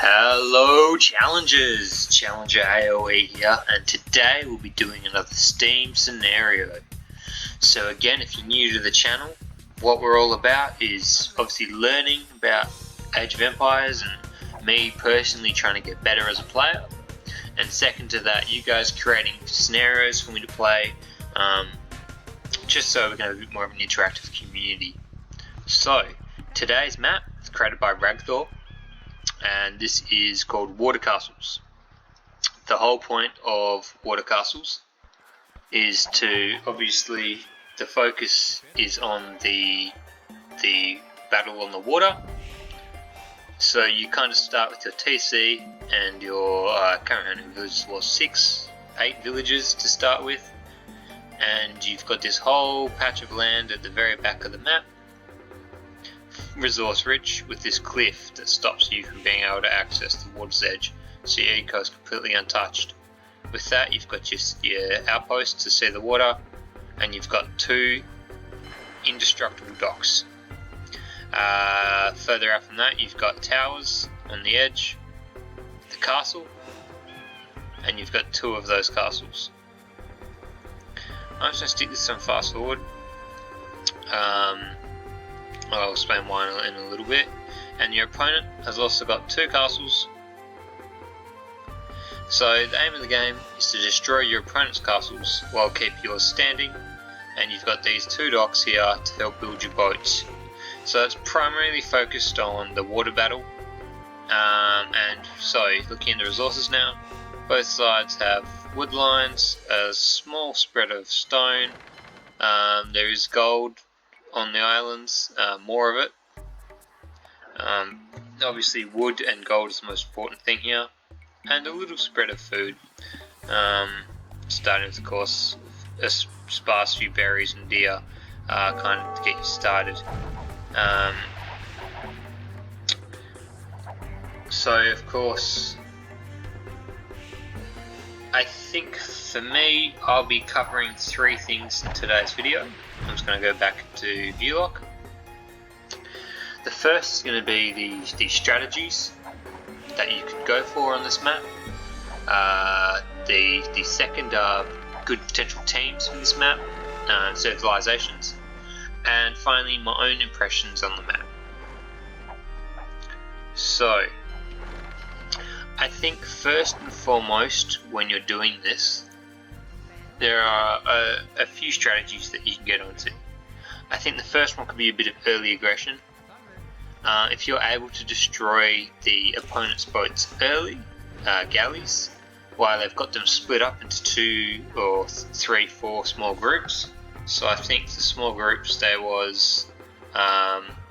Hello challengers, ChallengerAoe here, and today we'll be doing another Steam scenario. So again, if you're new to the channel, what we're all about is obviously learning about Age of Empires and me personally trying to get better as a player, and second to that, you guys creating scenarios for me to play, just so we can have a bit more of an interactive community. So today's map is created by Ragthor, and this is called Water Castles. The whole point of Water Castles is to, obviously, the focus is on the battle on the water. So you kind of start with your TC and your current villages was 8 villages to start with, and you've got this whole patch of land at the very back of the map, resource rich, with this cliff that stops you from being able to access the water's edge, so your eco is completely untouched. With that, you've got your outposts to see the water, and you've got 2 indestructible docks. Further out from that, you've got towers on the edge, the castle, and you've got 2 of those castles. I'm just going to stick this on fast forward. I'll explain why in a little bit. And your opponent has also got 2 castles. So the aim of the game is to destroy your opponent's castles while keep yours standing, and you've got these 2 docks here to help build your boats. So it's primarily focused on the water battle. And so looking at the resources now, both sides have wood lines, a small spread of stone, there is gold on the islands, more of it. Obviously wood and gold is the most important thing here, and a little spread of food, starting with, of course, a sparse few berries and deer, kind of to get you started. So of course, I think for me, I'll be covering 3 things in today's video. I'm just going to go back to view lock. The first is going to be the strategies that you could go for on this map. The second are good potential teams for this map, civilizations, and finally my own impressions on the map. So I think first and foremost, when you're doing this, there are a few strategies that you can get onto. I think the first one could be a bit of early aggression. If you're able to destroy the opponent's boats early, galleys, while they've got them split up into 2 or 3, 4 small groups. So I think the small groups, there was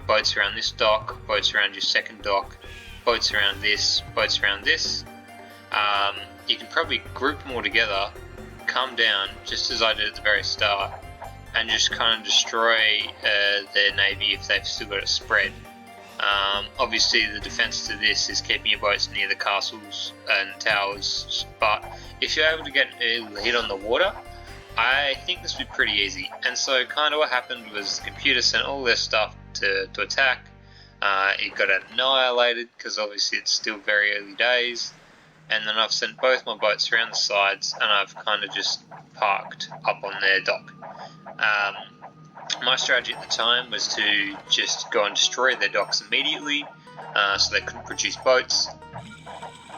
boats around this dock, boats around your second dock, boats around this, boats around this. You can probably group them all together, come down, just as I did at the very start, and just kind of destroy their navy if they've still got it spread. Obviously the defense to this is keeping your boats near the castles and towers, but if you're able to get a lead on the water, I think this would be pretty easy. And so kind of what happened was the computer sent all their stuff to attack. It got annihilated because obviously it's still very early days, and then I've sent both my boats around the sides and I've kind of just parked up on their dock. My strategy at the time was to just go and destroy their docks immediately, so they couldn't produce boats.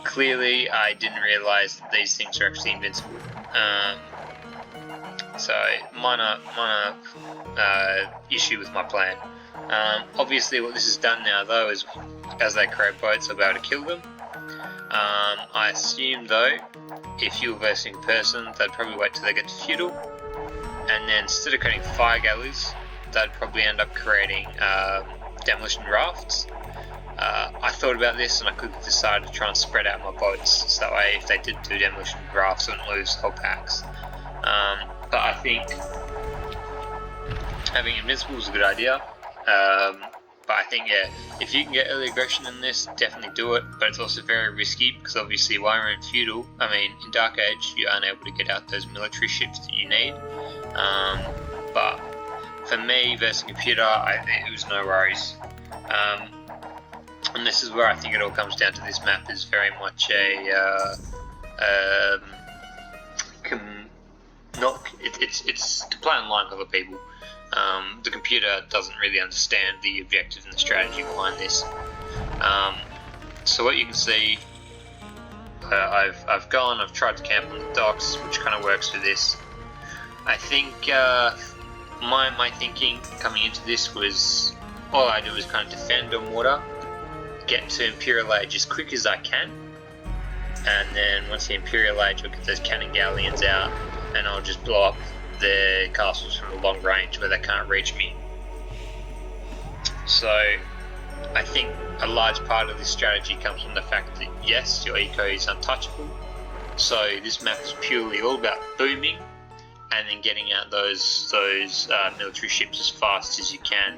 Clearly I didn't realise that these things are actually invincible. So minor issue with my plan. Obviously what this has done now though is, as they create boats, I'll be able to kill them. I assume though, if you were versing a person, they'd probably wait till they get to feudal, and then instead of creating fire galleys, they'd probably end up creating demolition rafts. I thought about this and I could have decided to try and spread out my boats, so that way if they did do demolition rafts, I wouldn't lose whole packs. But I think having invincible is a good idea. But I think, yeah, if you can get early aggression in this, definitely do it, but it's also very risky, because obviously while you're in feudal, in Dark Age, you aren't able to get out those military ships that you need. But for me versus computer, it was no worries. And this is where I think it all comes down to. This map is very much a it's to play online with other people. The computer doesn't really understand the objective and the strategy behind this. So what you can see, I've tried to camp on the docks, which kind of works for this. I think my thinking coming into this was all I do is kind of defend on water, get to Imperial Age as quick as I can, and then once the Imperial Age, I'll get those cannon galleons out, and I'll just blow up the castles from a long range where they can't reach me. So I think a large part of this strategy comes from the fact that yes, your eco is untouchable, so this map is purely all about booming and then getting out those military ships as fast as you can.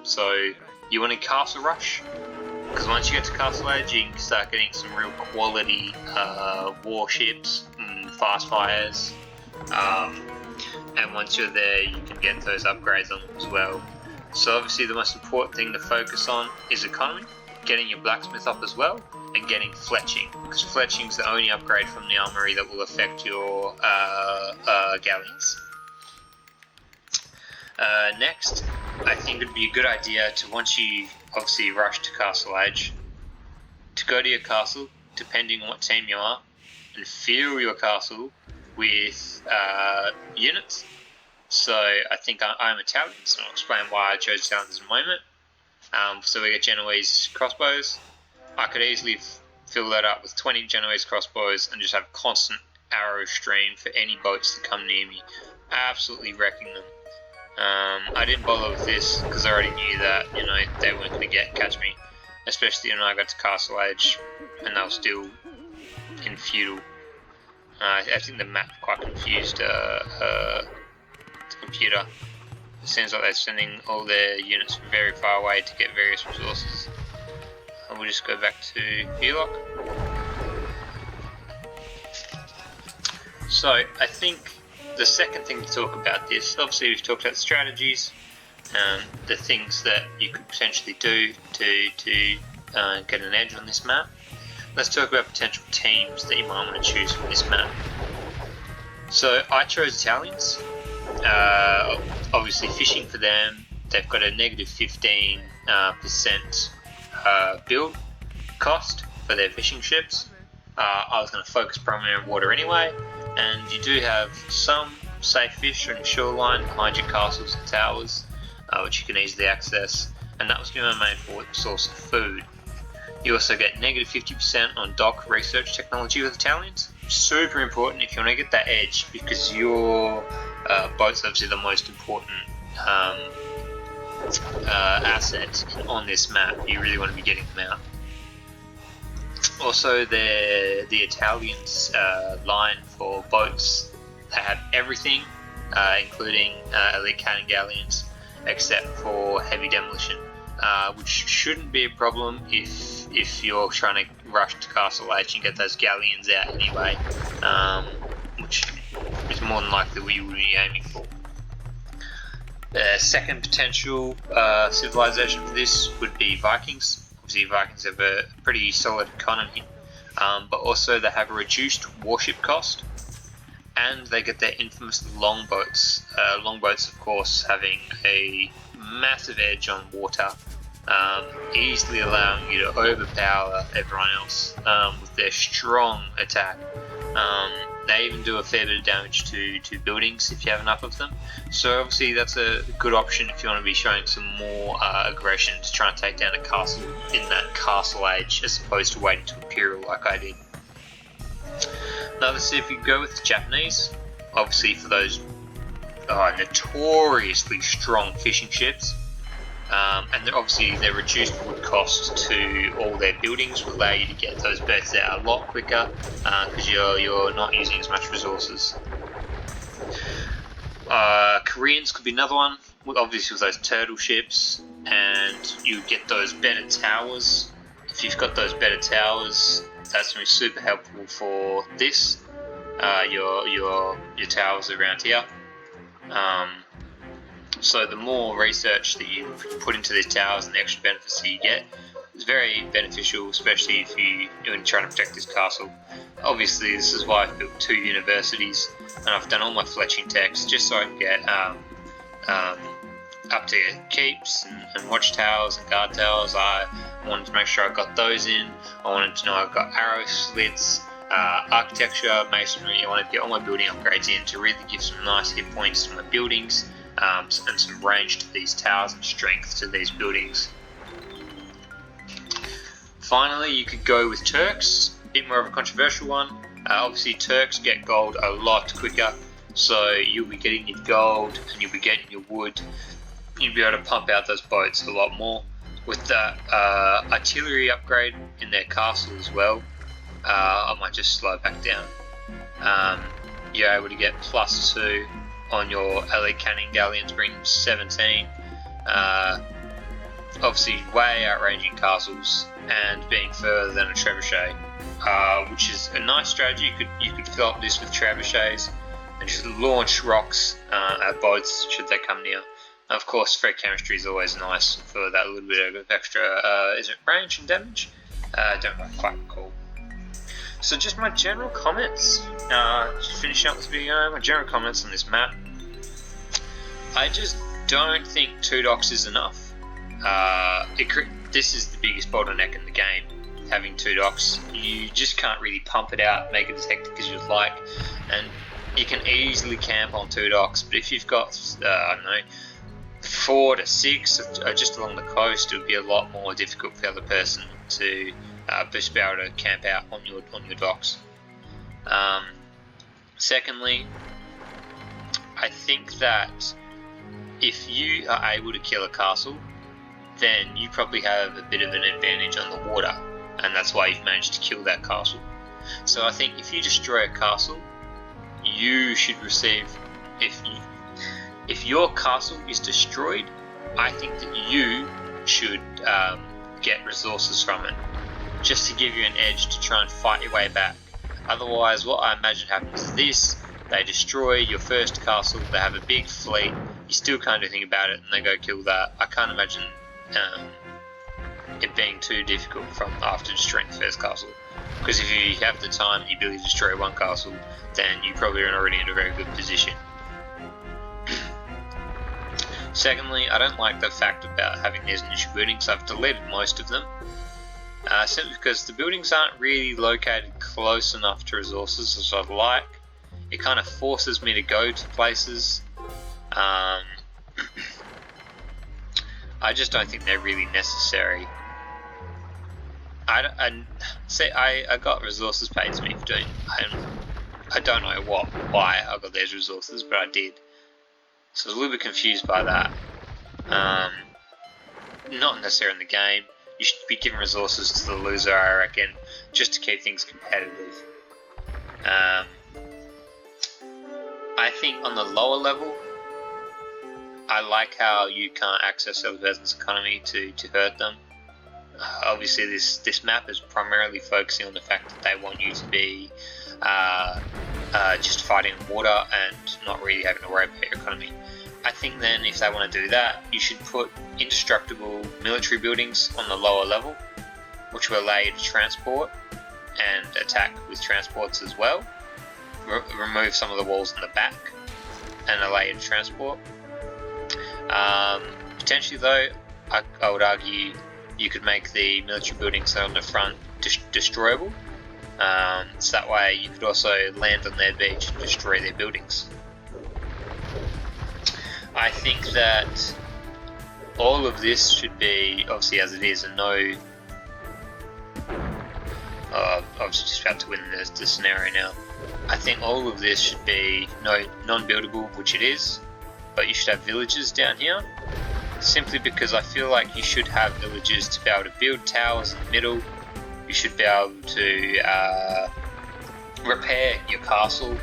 So you want to castle rush, because once you get to Castle Age, you can start getting some real quality warships and fast fires. And once you're there, you can get those upgrades on them as well. So obviously the most important thing to focus on is economy, getting your blacksmith up as well, and getting fletching, because fletching is the only upgrade from the armory that will affect your galleons. Next, I think it would be a good idea to, once you obviously rush to Castle Age, to go to your castle, depending on what team you are, and fill your castle with units. So I think I'm Italian, so I'll explain why I chose Italians in a moment. So we get Genoese crossbows. I could easily fill that up with 20 Genoese crossbows and just have a constant arrow stream for any boats that come near me, absolutely wrecking them. I didn't bother with this because I already knew that they weren't going to catch me, especially when I got to Castle Age and they were still in feudal. I think the map quite confused the computer. It seems like they're sending all their units from very far away to get various resources. And we'll just go back to Vlock. So I think the second thing to talk about this, obviously we've talked about the strategies, the things that you could potentially do to get an edge on this map. Let's talk about potential teams that you might want to choose from this map. So I chose Italians. Obviously fishing for them, they've got a negative 15% build cost for their fishing ships. I was going to focus primarily on water anyway, and you do have some safe fish on your shoreline behind your castles and towers, which you can easily access, and that was going to be my main source of food. You also get negative 50% on dock research technology with Italians. Super important if you want to get that edge, because your boat's obviously the most important asset on this map. You really want to be getting them out. Also, the Italians line for boats, they have everything, including elite cannon galleons, except for heavy demolition, which shouldn't be a problem if you're trying to rush to Castle Age and get those galleons out anyway, which is more than likely what you would be aiming for. The second potential civilization for this would be Vikings. Obviously Vikings have a pretty solid economy, but also they have a reduced warship cost, and they get their infamous longboats. Longboats, of course, having a massive edge on water, easily allowing you to overpower everyone else with their strong attack. They even do a fair bit of damage to buildings if you have enough of them. So obviously that's a good option if you want to be showing some more aggression to try and take down a castle in that Castle Age, as opposed to waiting to Imperial like I did. Now let's see if you go with the Japanese. Obviously for those notoriously strong fishing ships. And obviously their reduced wood cost to all their buildings will allow you to get those berths out a lot quicker, because you're not using as much resources. Koreans could be another one, obviously with those turtle ships, and you get those better towers. If you've got those better towers, that's going to be super helpful for this. Your towers around here. So the more research that you put into these towers and the extra benefits that you get, It's very beneficial, especially if you're trying to protect this castle. Obviously, this is why I've built 2 universities, and I've done all my fletching techs just so I can get up to keeps and watchtowers and guard towers. I wanted to make sure I got those in. I wanted to know I got arrow slits, architecture, masonry. I wanted to get all my building upgrades in to really give some nice hit points to my buildings, and some range to these towers and strength to these buildings. Finally, you could go with Turks, a bit more of a controversial one. Obviously, Turks get gold a lot quicker, so you'll be getting your gold and you'll be getting your wood. You'll be able to pump out those boats a lot more. With that artillery upgrade in their castle as well, I might just slow back down. You're able to get +2 on your elite cannon galleons, bring 17. Obviously, way outranging castles and being further than a trebuchet, which is a nice strategy. You could fill up this with trebuchets and just launch rocks at boats should they come near. Of course, free chemistry is always nice for that little bit of extra. Is it range and damage? I don't quite recall. So just my general comments. Just finishing up this video, my general comments on this map. I just don't think 2 docks is enough. This is the biggest bottleneck in the game, having 2 docks. You just can't really pump it out, make it as hectic as you'd like, and you can easily camp on 2 docks. But if you've got, I don't know, 4 to 6 just along the coast, it would be a lot more difficult for the other person to just be able to camp out on your docks. Secondly, I think that if you are able to kill a castle, then you probably have a bit of an advantage on the water, and that's why you've managed to kill that castle. So I think if you destroy a castle, you should receive, if your castle is destroyed, I think that you should get resources from it, just to give you an edge to try and fight your way back. Otherwise, what I imagine happens is this: they destroy your first castle, they have a big fleet, you still can't do anything about it, and they go kill that. I can't imagine it being too difficult from after destroying the first castle, because if you have the time and the ability to destroy one castle, then you probably are already in a very good position. Secondly, I don't like the fact about having these initial buildings. I've deleted most of them, simply because the buildings aren't really located close enough to resources as I'd like. It kind of forces me to go to places. I just don't think they're really necessary. I got resources paid to me for doing. I don't know why I got those resources, but I did. So I was a little bit confused by that. Not necessarily in the game. You should be giving resources to the loser, I reckon, just to keep things competitive. I think on the lower level, I like how you can't access the other person's economy to hurt them. Obviously, this map is primarily focusing on the fact that they want you to be just fighting in water and not really having to worry about your economy. I think then if they want to do that, you should put indestructible military buildings on the lower level, which will allow you to transport and attack with transports as well. Remove some of the walls in the back and allow you to transport. Potentially though, I would argue you could make the military buildings that are on the front destroyable. So that way you could also land on their beach and destroy their buildings. I think that all of this should be, obviously as it is, a no... obviously just about to win the scenario now. I think all of this should be non-buildable, which it is, but you should have villages down here, simply because I feel like you should have villages to be able to build towers in the middle. You should be able to repair your castle,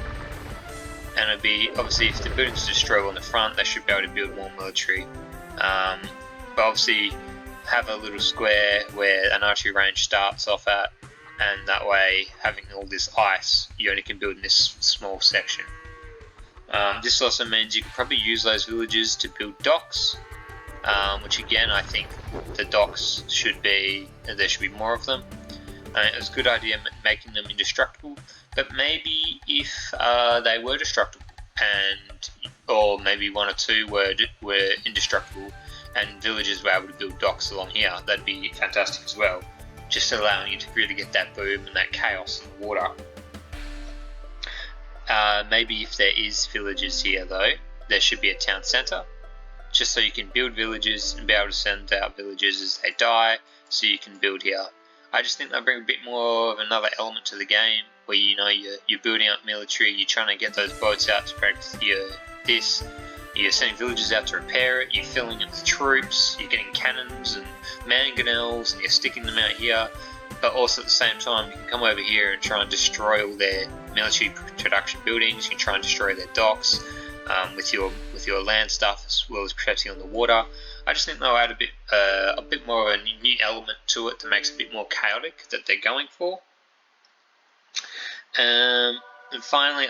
and it'd be, obviously if the buildings are destroyed on the front, they should be able to build more military. But obviously have a little square where an archery range starts off at, and that way, having all this ice, you only can build in this small section. This also means you can probably use those villages to build docks, which again I think the docks there should be more of them. It was a good idea making them indestructible, but maybe if they were destructible, or maybe one or two were indestructible, and villagers were able to build docks along here, that'd be fantastic as well. Just allowing you to really get that boom and that chaos in the water. Maybe if there is villages here though, there should be a town centre, just so you can build villages and be able to send out villagers as they die, so you can build here. I just think they'll bring a bit more of another element to the game, where you're building up military, you're trying to get those boats out to practice you're sending villagers out to repair it, you're filling it with troops, you're getting cannons and mangonels and you're sticking them out here, but also at the same time you can come over here and try and destroy all their military production buildings, you can try and destroy their docks with your land stuff, as well as protecting on the water. I just think they'll add a bit more of a new element to it that makes it a bit more chaotic that they're going for. And finally,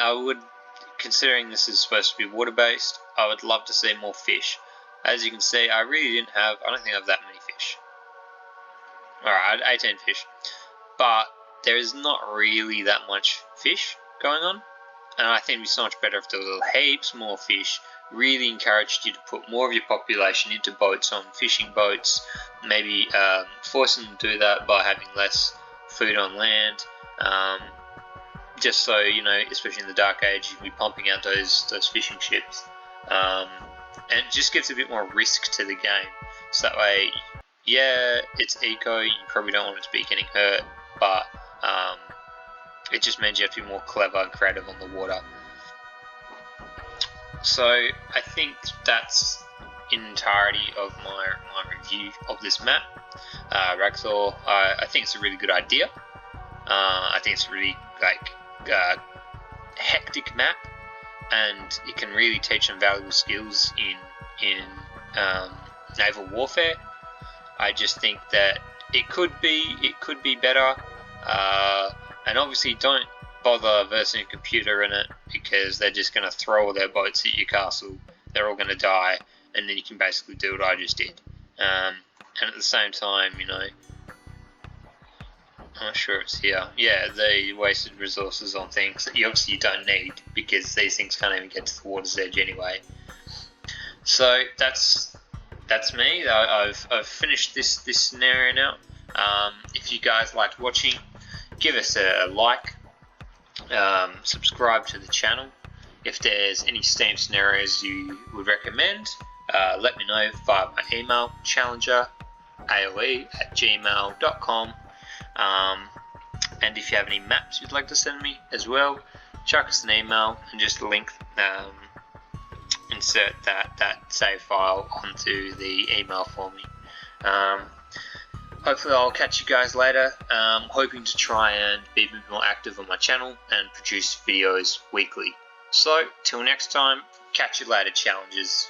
considering this is supposed to be water-based, I would love to see more fish. As you can see, I don't think I have that many fish. Alright, 18 fish. But there is not really that much fish going on. And I think it'd be so much better if there was heaps more fish. Really encouraged you to put more of your population into boats, on fishing boats. Maybe forcing them to do that by having less food on land. Just so, especially in the Dark Age, you'd be pumping out those fishing ships. And it just gives a bit more risk to the game. So that way, yeah, it's eco, you probably don't want it to be getting hurt, but it just means you have to be more clever and creative on the water. So I think that's in entirety of my review of this map, Ragthor. I think it's a really good idea. I think it's a really hectic map, and it can really teach some valuable skills in naval warfare. I just think that it could be better, and obviously don't bother versing a computer in it, because they're just going to throw all their boats at your castle. They're all going to die, and then you can basically do what I just did. And at the same time, I'm not sure it's here. Yeah, they wasted resources on things that you obviously don't need, because these things can't even get to the water's edge anyway. So that's me. I've finished this scenario now. If you guys liked watching, give us a like. Subscribe to the channel. If there's any Steam scenarios you would recommend, let me know via my email, ChallengerAoe@gmail.com. And if you have any maps you'd like to send me as well, chuck us an email and just insert that save file onto the email for me. Hopefully I'll catch you guys later. Hoping to try and be a bit more active on my channel and produce videos weekly. So, till next time, catch you later, challengers.